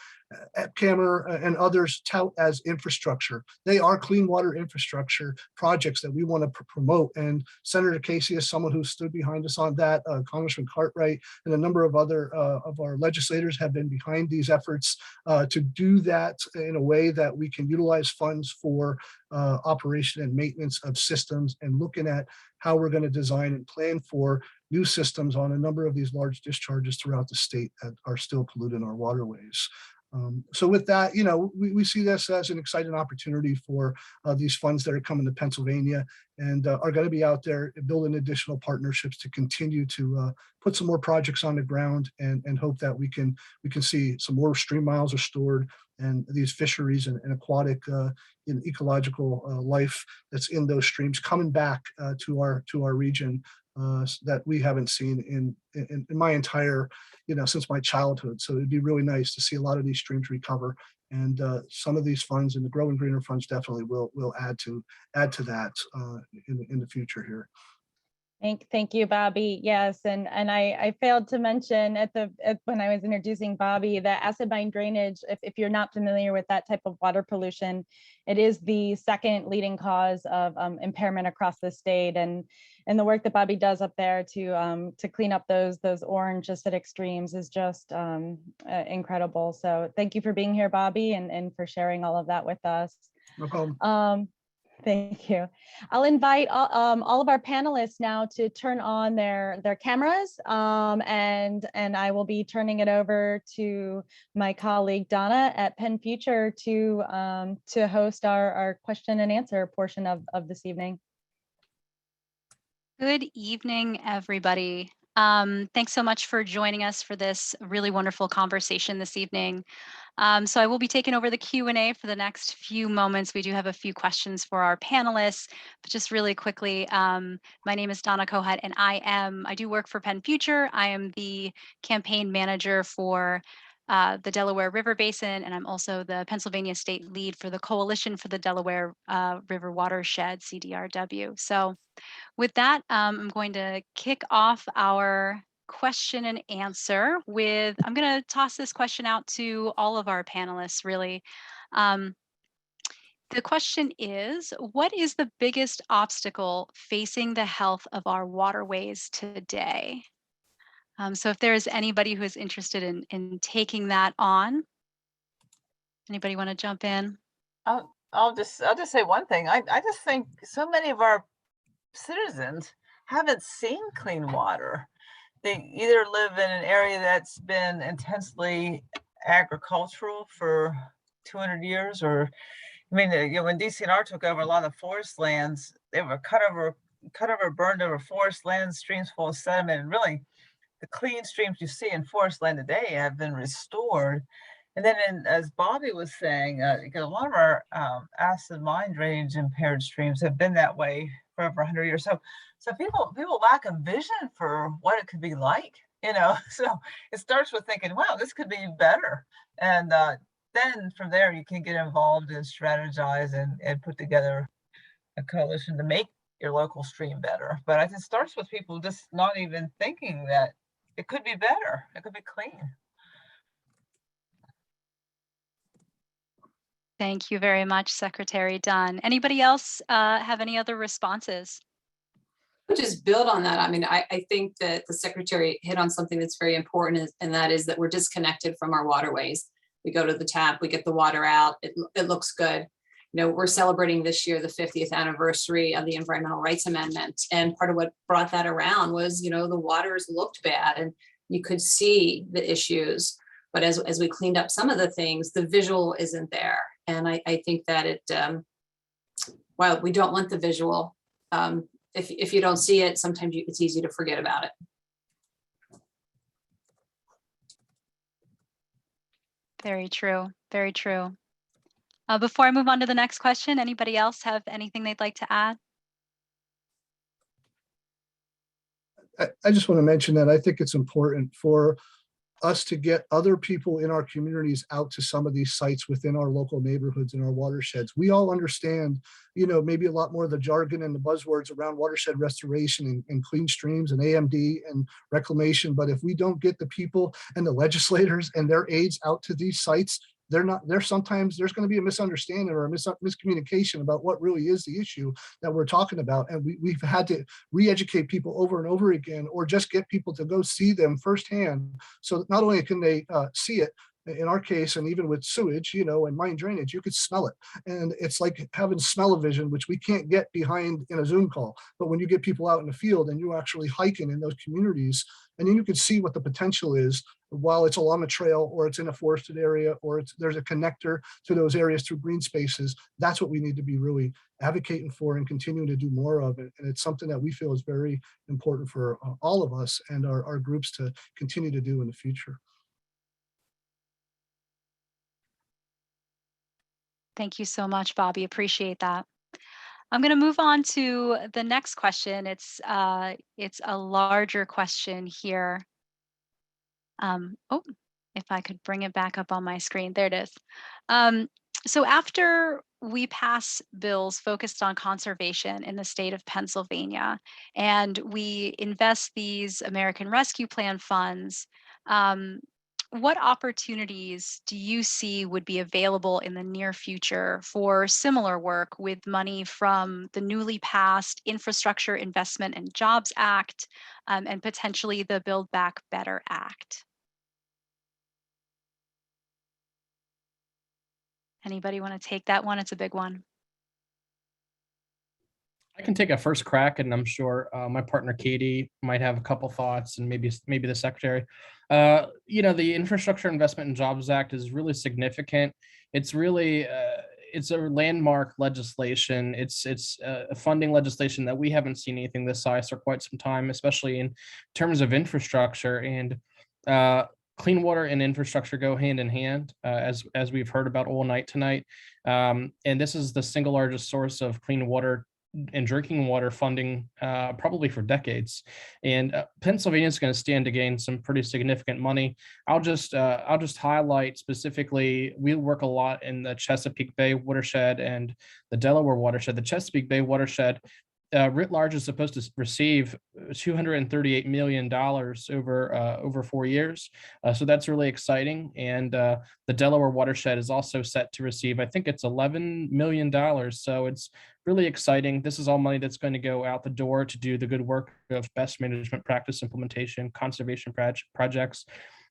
Camera and others tout as infrastructure. They are clean water infrastructure projects that we want to promote. And Senator Casey is someone who stood behind us on that. Congressman Cartwright and a number of other of our legislators have been behind these efforts to do that in a way that we can utilize funds for operation and maintenance of systems, and looking at how we're going to design and plan for new systems on a number of these large discharges throughout the state that are still polluting our waterways. So with that, we see this as an exciting opportunity for these funds that are coming to Pennsylvania, and are going to be out there building additional partnerships to continue to put some more projects on the ground, and hope that we can see some more stream miles restored, and these fisheries and aquatic and ecological life that's in those streams coming back to our region that we haven't seen in my entire, since my childhood. So it'd be really nice to see a lot of these streams recover, and some of these funds and the Growing Greener funds definitely will add to that in the future here. Thank you, Bobby. Yes, and I failed to mention when I was introducing Bobby that acid mine drainage, if you're not familiar with that type of water pollution, it is the second leading cause of impairment across the state, and the work that Bobby does up there to clean up those orange acidic streams is just incredible. So thank you for being here, Bobby, and for sharing all of that with us. No problem. Thank you. I'll invite all of our panelists now to turn on their cameras, and I will be turning it over to my colleague Donna at PennFuture to host our question and answer portion of this evening. Good evening, everybody. Thanks so much for joining us for this really wonderful conversation this evening. So I will be taking over the Q&A for the next few moments. We do have a few questions for our panelists, but just really quickly, my name is Donna Kohat, and I do work for PennFuture. I am the campaign manager for the Delaware River Basin, and I'm also the Pennsylvania State lead for the Coalition for the Delaware River Watershed, CDRW. So with that, I'm going to kick off our question and answer with, I'm going to toss this question out to all of our panelists, really. The question is, what is the biggest obstacle facing the health of our waterways today? So if there is anybody who is interested in taking that on, anybody want to jump in? I'll just say one thing. I just think so many of our citizens haven't seen clean water. They either live in an area that's been intensely agricultural for 200 years, or, I mean, when DCNR took over a lot of forest lands, they were cut over, burned over forest lands, streams full of sediment, and really the clean streams you see in forest land today have been restored. And then, as Bobby was saying, a lot of our acid mine drainage impaired streams have been that way for over 100 years. So people lack a vision for what it could be like, So it starts with thinking, wow, this could be better. And then from there, you can get involved and strategize and put together a coalition to make your local stream better. But I think it starts with people just not even thinking that it could be better. It could be clean. Thank you very much, Secretary Dunn. Anybody else have any other responses? I'll just build on that. I mean, I think that the Secretary hit on something that's very important, and that is that we're disconnected from our waterways. We go to the tap, we get the water out, it looks good. we're celebrating this year the 50th anniversary of the Environmental Rights Amendment. And part of what brought that around was, the waters looked bad and you could see the issues. But as we cleaned up some of the things, the visual isn't there. And I think that while we don't want the visual, if you don't see it, sometimes it's easy to forget about it. Very true. Very true. Before I move on to the next question, anybody else have anything they'd like to add? I just want to mention that I think it's important for us to get other people in our communities out to some of these sites within our local neighborhoods and our watersheds. We all understand, maybe a lot more of the jargon and the buzzwords around watershed restoration and clean streams and AMD and reclamation. But if we don't get the people and the legislators and their aides out to these sites, sometimes there's going to be a misunderstanding or a miscommunication about what really is the issue that we're talking about. And we've had to re-educate people over and over again, or just get people to go see them firsthand. So that not only can they see it, in our case, and even with sewage, and mine drainage, you could smell it. And it's like having smell-o-vision, which we can't get behind in a Zoom call. But when you get people out in the field and you're actually hiking in those communities, and then you can see what the potential is while it's along a trail or it's in a forested area or there's a connector to those areas through green spaces. That's what we need to be really advocating for and continuing to do more of it. And it's something that we feel is very important for all of us and our groups to continue to do in the future. Thank you so much, Bobby. Appreciate that. I'm going to move on to the next question. It's a larger question here. If I could bring it back up on my screen. There it is. So after we pass bills focused on conservation in the state of Pennsylvania, and we invest these American Rescue Plan funds, what opportunities do you see would be available in the near future for similar work with money from the newly passed Infrastructure Investment and Jobs Act and potentially the Build Back Better Act? Anybody want to take that one? It's a big one. I can take a first crack, and I'm sure my partner Katie might have a couple thoughts, and maybe the secretary. The Infrastructure Investment and Jobs Act is really significant. It's really it's a landmark legislation. It's a funding legislation that we haven't seen anything this size for quite some time, especially in terms of infrastructure. And clean water and infrastructure go hand in hand, as we've heard about all night tonight. And this is the single largest source of clean water and drinking water funding probably for decades. And Pennsylvania is going to stand to gain some pretty significant money. I'll just highlight specifically, we work a lot in the Chesapeake Bay watershed and the Delaware watershed. The Chesapeake Bay watershed writ large is supposed to receive $238 million over 4 years. So that's really exciting. And the Delaware watershed is also set to receive, I think it's $11 million. So it's really exciting. This is all money that's going to go out the door to do the good work of best management practice implementation, conservation projects.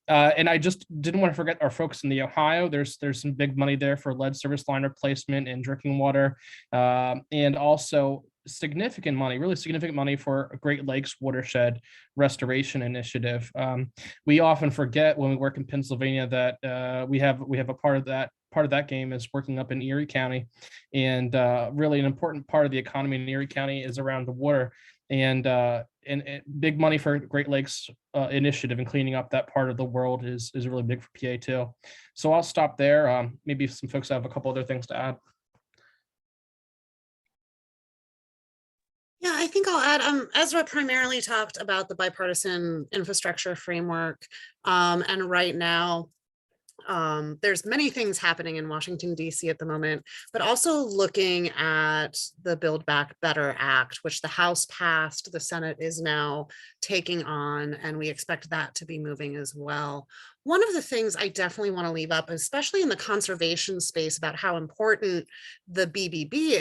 And I just didn't want to forget our folks in the Ohio. There's some big money there for lead service line replacement and drinking water, and also really significant money for a Great Lakes watershed restoration initiative. We often forget when we work in Pennsylvania that we have a part of that game is working up in Erie County, and really an important part of the economy in Erie County is around the water, and big money for Great Lakes initiative and cleaning up that part of the world is really big for PA too. So I'll stop there. Maybe some folks have a couple other things to add. Yeah, I think I'll add, Ezra primarily talked about the bipartisan infrastructure framework. And right now, there's many things happening in Washington, D.C. at the moment, but also looking at the Build Back Better Act, which the House passed, the Senate is now taking on, and we expect that to be moving as well. One of the things I definitely want to leave up, especially in the conservation space, about how important the BBB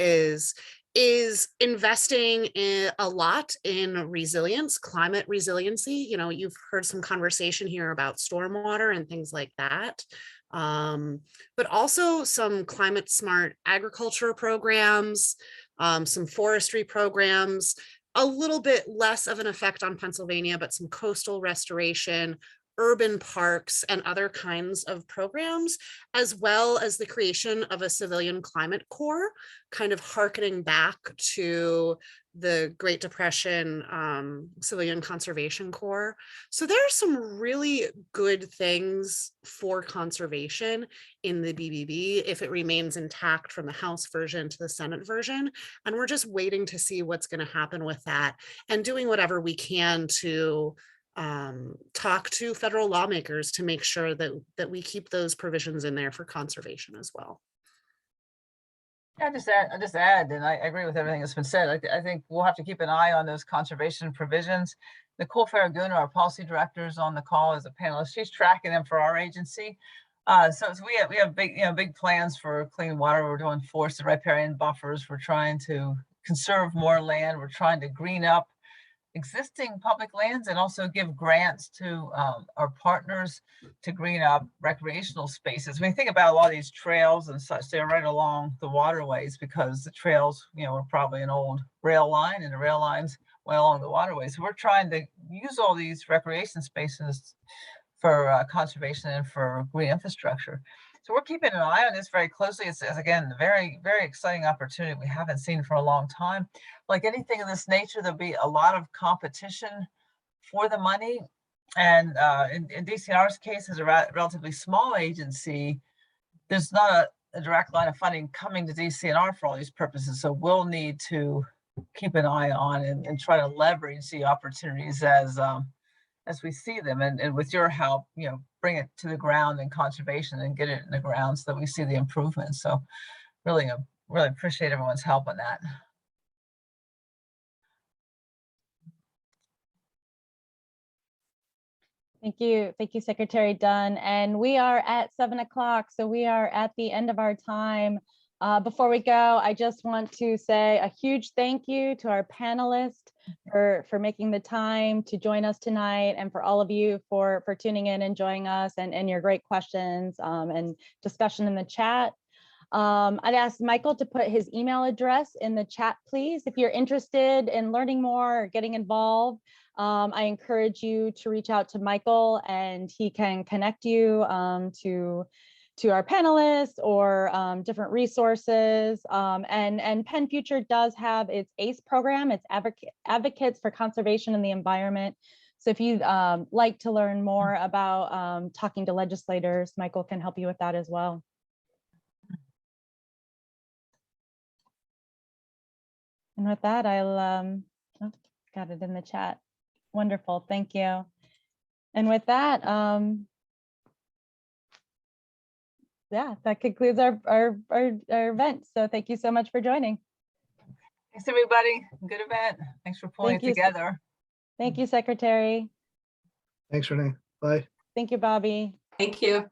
is investing in a lot in resilience, climate resiliency. You've heard some conversation here about stormwater and things like that. but also some climate smart agriculture programs, some forestry programs, a little bit less of an effect on Pennsylvania, but some coastal restoration, urban parks, and other kinds of programs, as well as the creation of a civilian climate corps, kind of hearkening back to the Great Depression Civilian Conservation Corps. So there are some really good things for conservation in the BBB if it remains intact from the House version to the Senate version. And we're just waiting to see what's going to happen with that and doing whatever we can to talk to federal lawmakers to make sure that we keep those provisions in there for conservation as well. I just add, and I agree with everything that's been said. I think we'll have to keep an eye on those conservation provisions. Nicole Farragut, our policy director, is on the call as a panelist. She's tracking them for our agency. So we have big plans for clean water. We're doing forest and riparian buffers. We're trying to conserve more land. We're trying to green up existing public lands and also give grants to our partners to green up recreational spaces. When you think about a lot of these trails and such, they're right along the waterways because the trails, are probably an old rail line and the rail lines went along the waterways. So we're trying to use all these recreation spaces for conservation and for green infrastructure. So we're keeping an eye on this very closely. It's again, a very, very exciting opportunity we haven't seen for a long time. Like anything of this nature, there'll be a lot of competition for the money. And in DCNR's case, as a relatively small agency, there's not a direct line of funding coming to DCNR for all these purposes. So we'll need to keep an eye on and try to leverage the opportunities as we see them, and with your help, bring it to the ground in conservation and get it in the ground so that we see the improvements. So really appreciate everyone's help on that. Thank you, Secretary Dunn. And we are at 7 o'clock, so we are at the end of our time. Before we go, I just want to say a huge thank you to our panelists for making the time to join us tonight, and for all of you for tuning in and joining us, and your great questions and discussion in the chat. I'd ask Michael to put his email address in the chat, please. If you're interested in learning more or getting involved, I encourage you to reach out to Michael, and he can connect you to our panelists or different resources. And PennFuture does have its ACE program. It's Advocates for Conservation and the Environment. So if you'd like to learn more about talking to legislators, Michael can help you with that as well. And with that, I'll, got it in the chat. Wonderful, thank you. And with that, yeah, that concludes our event. So thank you so much for joining. Thanks, everybody. Good event. Thanks for pulling it together. Thank you, Secretary. Thanks, Renee. Bye. Thank you, Bobby. Thank you.